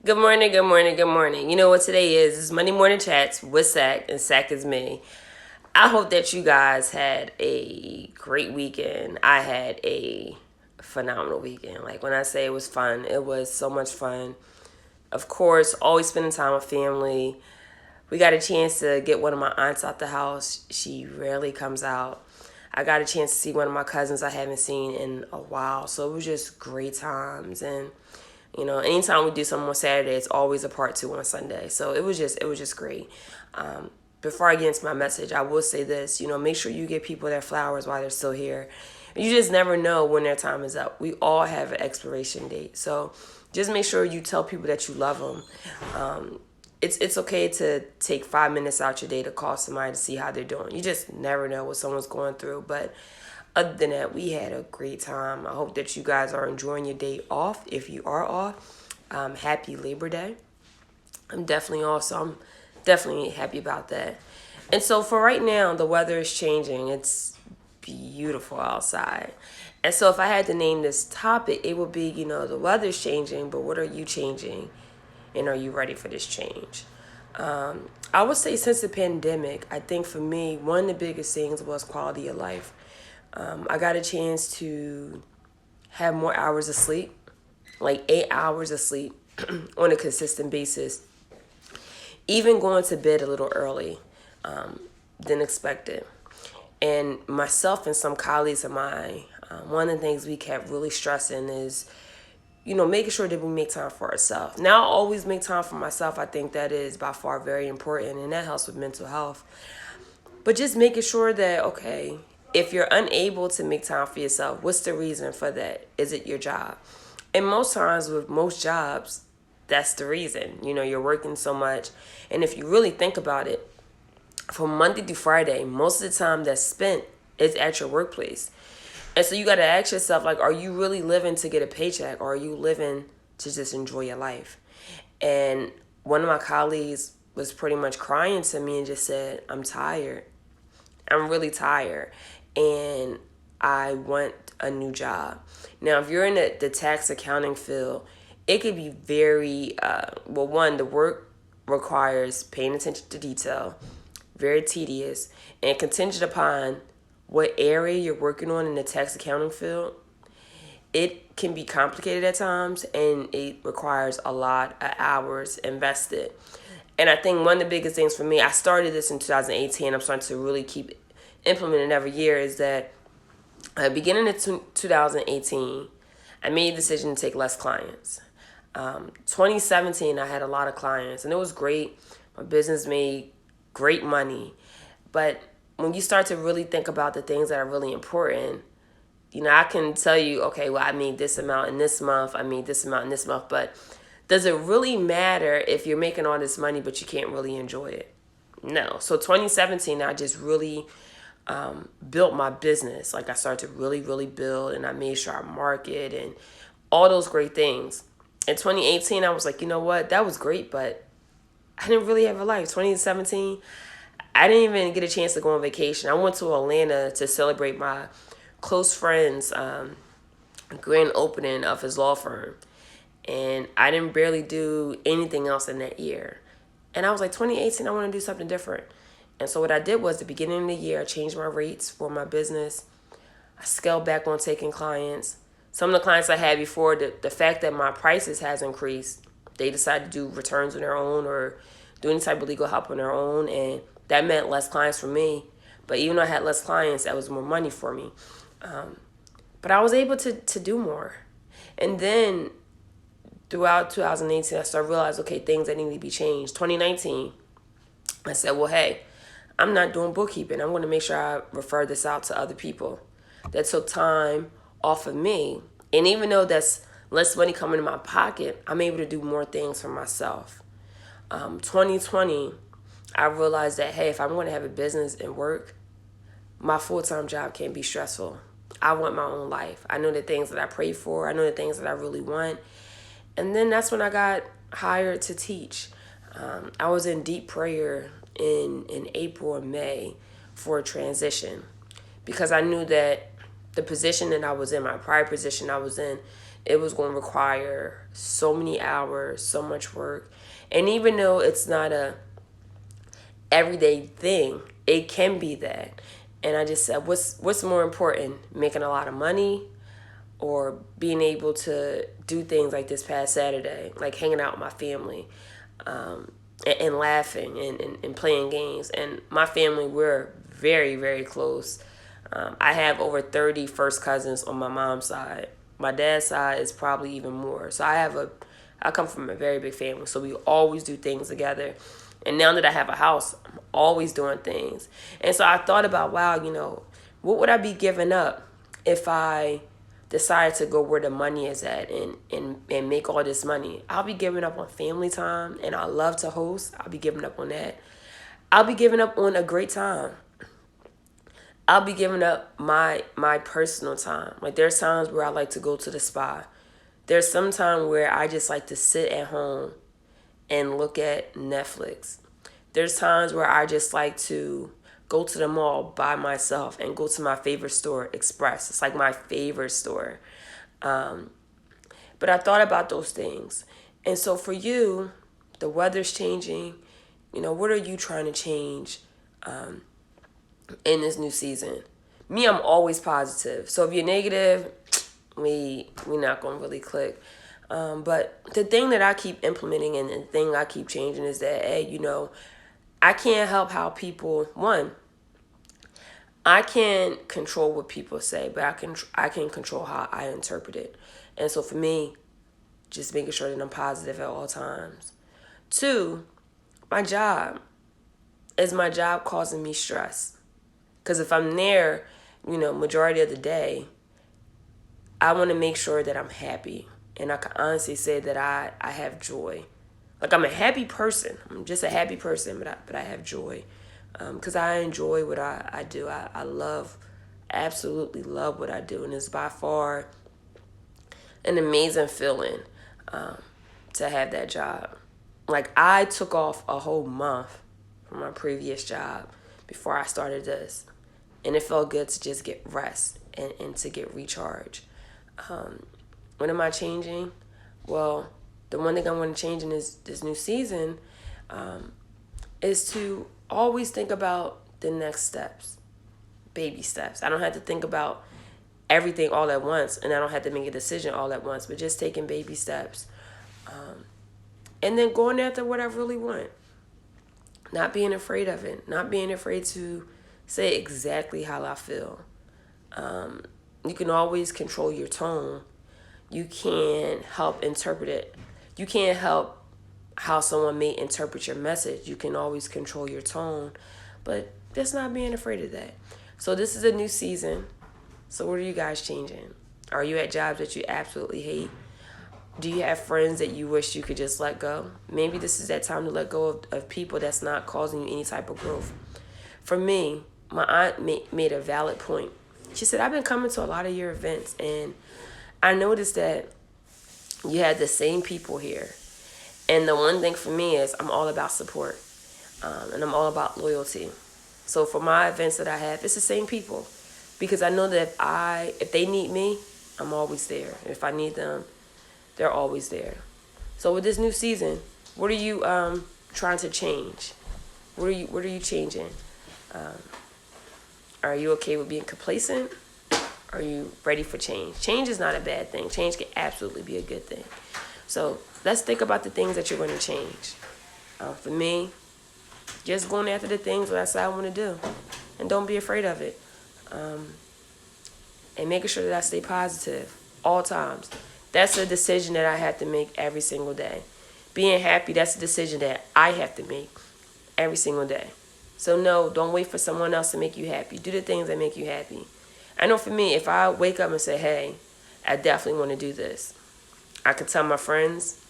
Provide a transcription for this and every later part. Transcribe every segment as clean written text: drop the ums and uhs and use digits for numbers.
Good morning, good morning, good morning. You know what today is? It's Monday Morning Chats with Sack, and Sack is me. I hope that you guys had a great weekend. I had a phenomenal weekend. Like when I say it was fun, it was so much fun. Of course, always spending time with family. We got a chance to get one of my aunts out the house. She rarely comes out. I got a chance to see one of my cousins I haven't seen in a while. So it was just great times. And anytime we do something on Saturday, it's always a part two on Sunday. So it was just great. Before I get into my message, I will say this: make sure you give people their flowers while they're still here. You just never know when their time is up. We all have an expiration date, so just make sure you tell people that you love them. It's okay to take 5 minutes out your day to call somebody to see how they're doing. You just never know what someone's going through, but other than that, we had a great time. I hope that you guys are enjoying your day off. If you are off, happy Labor Day. I'm definitely off, so I'm definitely happy about that. And so for right now, the weather is changing. It's beautiful outside. And so if I had to name this topic, it would be, the weather's changing, but what are you changing? And are you ready for this change? I would say since the pandemic, I think for me, one of the biggest things was quality of life. I got a chance to have more hours of sleep, like 8 hours of sleep on a consistent basis. Even going to bed a little early than expected. And myself and some colleagues of mine, one of the things we kept really stressing is, making sure that we make time for ourselves. Now, I always make time for myself. I think that is by far very important, and that helps with mental health. But just making sure that, okay, if you're unable to make time for yourself, what's the reason for that? Is it your job? And most times with most jobs, that's the reason. You're working so much. And if you really think about it, from Monday through Friday, most of the time that's spent is at your workplace. And so you got to ask yourself, like, are you really living to get a paycheck, or are you living to just enjoy your life? And one of my colleagues was pretty much crying to me and just said, I'm tired. I'm really tired. And I want a new job. Now, if you're in the tax accounting field, it could be very, one, the work requires paying attention to detail, very tedious, and contingent upon what area you're working on in the tax accounting field, it can be complicated at times, and it requires a lot of hours invested. And I think one of the biggest things for me, I started this in 2018. I'm starting to really keep implementing every year, is that beginning of 2018, I made a decision to take less clients. 2017, I had a lot of clients, and it was great. My business made great money. But when you start to really think about the things that are really important, I can tell you, okay, well, I made this amount in this month, I made this amount in this month, but does it really matter if you're making all this money but you can't really enjoy it? No. So 2017, I just really built my business. Like I started to really, really build, and I made sure I market and all those great things. In 2018, I was like, you know what? That was great, but I didn't really have a life. 2017, I didn't even get a chance to go on vacation. I went to Atlanta to celebrate my close friend's grand opening of his law firm. And I didn't barely do anything else in that year. And I was like, 2018, I want to do something different. And so what I did was, the beginning of the year, I changed my rates for my business. I scaled back on taking clients. Some of the clients I had before, the fact that my prices has increased, they decided to do returns on their own or do any type of legal help on their own. And that meant less clients for me. But even though I had less clients, that was more money for me. But I was able to do more. And then throughout 2018, I started to realize, okay, things that need to be changed. 2019, I said, well, hey, I'm not doing bookkeeping. I'm going to make sure I refer this out to other people. That took time off of me. And even though that's less money coming in my pocket, I'm able to do more things for myself. 2020, I realized that, hey, if I'm going to have a business and work, my full-time job can't be stressful. I want my own life. I know the things that I pray for. I know the things that I really want. And then that's when I got hired to teach. I was in deep prayer in April and May for a transition, because I knew that the position that I was in, my prior position I was in, it was going to require so many hours, so much work. And even though it's not a everyday thing, it can be that. And I just said, what's more important, making a lot of money or being able to do things like this past Saturday, like hanging out with my family, and laughing and playing games. And my family, we're very, very close. I have over 30 first cousins on my mom's side. My dad's side is probably even more. So I come from a very big family, so we always do things together. And now that I have a house, I'm always doing things. And so I thought about, wow, what would I be giving up if I decided to go where the money is at and make all this money? I'll be giving up on family time, and I love to host. I'll be giving up on that. I'll be giving up on a great time. I'll be giving up my personal time. Like, there's times where I like to go to the spa. There's some time where I just like to sit at home and look at Netflix. There's times where I just like to go to the mall by myself and go to my favorite store, Express. It's like my favorite store. But I thought about those things. And so for you, the weather's changing. What are you trying to change in this new season? Me, I'm always positive. So if you're negative, we're not going to really click. But the thing that I keep implementing and the thing I keep changing is that, hey, I can't help how people, I can't control what people say, but I can control how I interpret it. And so for me, just making sure that I'm positive at all times. 2, my job. Is my job causing me stress? Because if I'm there, majority of the day, I want to make sure that I'm happy. And I can honestly say that I have joy. Like, I'm a happy person. I'm just a happy person, but I have joy. Because I enjoy what I do. I absolutely love what I do. And it's by far an amazing feeling to have that job. Like, I took off a whole month from my previous job before I started this. And it felt good to just get rest and to get recharged. What am I changing? Well, the one thing I want to change in this new season is to always think about the next steps, baby steps. I don't have to think about everything all at once, and I don't have to make a decision all at once, but just taking baby steps. And then going after what I really want. Not being afraid of it. Not being afraid to say exactly how I feel. You can always control your tone. You can help interpret it. You can't help how someone may interpret your message. You can always control your tone. But just not being afraid of that. So this is a new season. So what are you guys changing? Are you at jobs that you absolutely hate? Do you have friends that you wish you could just let go? Maybe this is that time to let go of people that's not causing you any type of growth. For me, my aunt made a valid point. She said, I've been coming to a lot of your events, and I noticed that you had the same people here. And the one thing for me is I'm all about support, and I'm all about loyalty. So for my events that I have, it's the same people. Because I know that if they need me, I'm always there. If I need them, they're always there. So with this new season, what are you trying to change? What are you changing? Are you okay with being complacent? Are you ready for change? Change is not a bad thing. Change can absolutely be a good thing. So let's think about the things that you're going to change. For me, just going after the things that I say I want to do. And don't be afraid of it. And making sure that I stay positive all times. That's a decision that I have to make every single day. Being happy, that's a decision that I have to make every single day. So no, don't wait for someone else to make you happy. Do the things that make you happy. I know for me, if I wake up and say, hey, I definitely want to do this, I can tell my friends.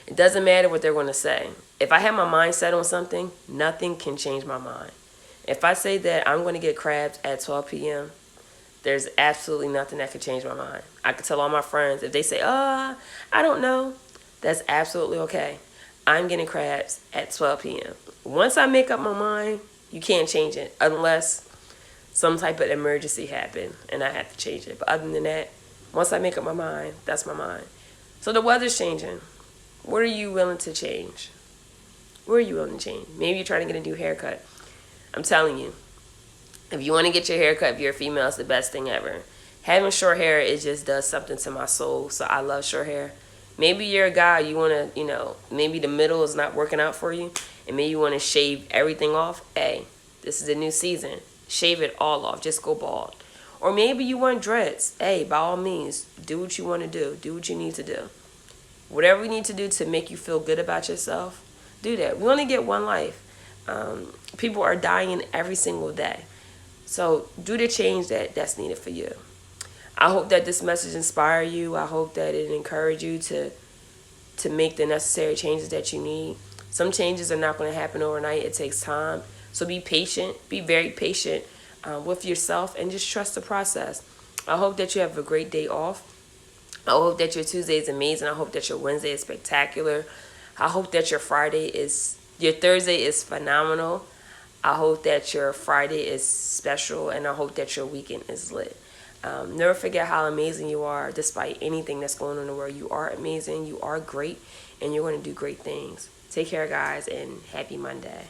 It doesn't matter what they're going to say. If I have my mind set on something, nothing can change my mind. If I say that I'm going to get crabs at 12 p.m., there's absolutely nothing that could change my mind. I could tell all my friends, if they say, I don't know, that's absolutely okay. I'm getting crabs at 12 p.m. Once I make up my mind, you can't change it unless some type of emergency happened and I have to change it. But other than that, Once I make up my mind, that's my mind. So the weather's changing. What are you willing to change? Where are you willing to change? Maybe you're trying to get a new haircut. I'm telling you, if you want to get your hair cut, if you're a female, it's the best thing ever. Having short hair, it just does something to my soul. So I love short hair. Maybe you're a guy, you want to, maybe the middle is not working out for you, and maybe you want to shave everything off. Hey, this is a new season. Shave it all off. Just go bald. Or maybe you want dreads. Hey, by all means, do what you want to do. Do what you need to do. Whatever you need to do to make you feel good about yourself, do that. We only get one life. People are dying every single day. So do the change that's needed for you. I hope that this message inspire you. I hope that it encourage you to make the necessary changes that you need. Some changes are not going to happen overnight. It takes time. So be patient. Be very patient with yourself and just trust the process. I hope that you have a great day off. I hope that your Tuesday is amazing. I hope that your Wednesday is spectacular. I hope that your Thursday is phenomenal. I hope that your Friday is special, and I hope that your weekend is lit. Never forget how amazing you are despite anything that's going on in the world. You are amazing, you are great, and you're going to do great things. Take care, guys, and happy Monday.